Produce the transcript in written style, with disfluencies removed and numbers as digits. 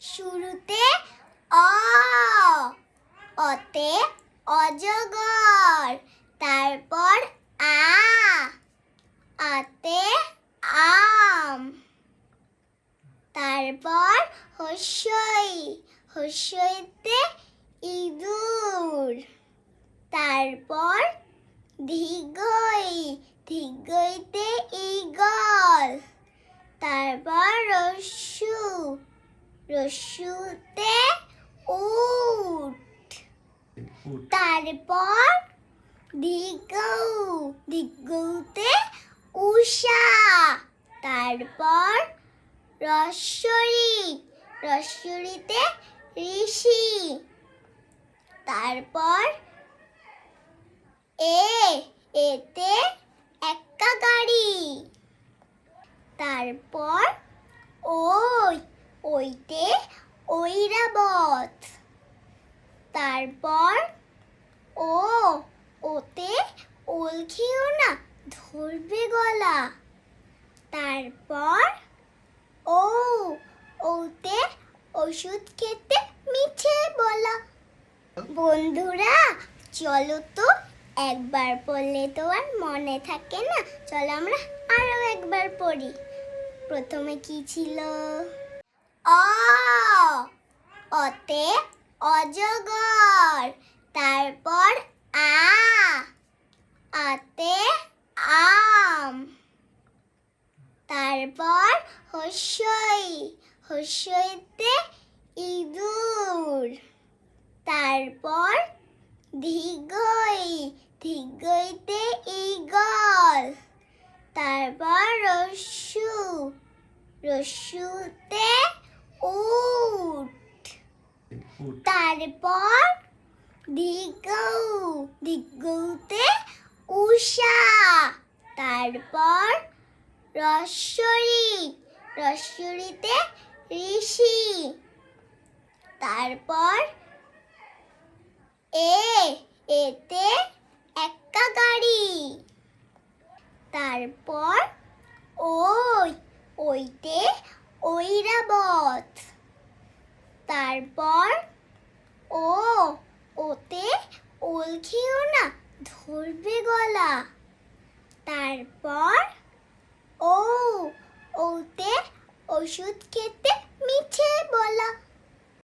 শুরুতে অ, অতে অজগর, তারপর আ, আতে আম, তারপর হস্যই, হস্যইতে ইঁদুর, তারপর দীর্ঘই, দীর্ঘইতে ঈগল, তারপর রস্যু, রস্যুতে উট, তারপর দীর্ঘ, দীর্ঘতে উষা, তারপর রস্বরী, রস্বরীতে ঋষি, তারপর এতে এক্কা গাড়ি, তারপর ওইতে ঐরাবত, তারপর ওতে ওল খেও না ধরবে গলা, তারপর ওতে ওষুধ খেতে মিছে বলা। বন্ধুরা চলো তো, একবার পড়লে তো আর মনে থাকে না, চলো আমরা আরো একবার পড়ি। প্রথমে কি ছিল? অ, অতে অজগর, তারপর আ, আতে আম, তারপর হস্যই, হস্যইতে ইঁদুর, তারপর দীর্ঘই, দীর্ঘইতে ঈগল, তারপর রস্যু, রস্যুতে উট, তারপর দীর্ঘ, দীর্ঘতে উষা, তারপর রস্বরী, রস্বরীতে ঋষি, তারপর এতে এক্কা গাড়ি, তারপর ওইতে ঐরাবত, তারপর ওতে ওল খেও না ধরবে গলা, তারপর ওতে ওষুধ খেতে মিছে বলা।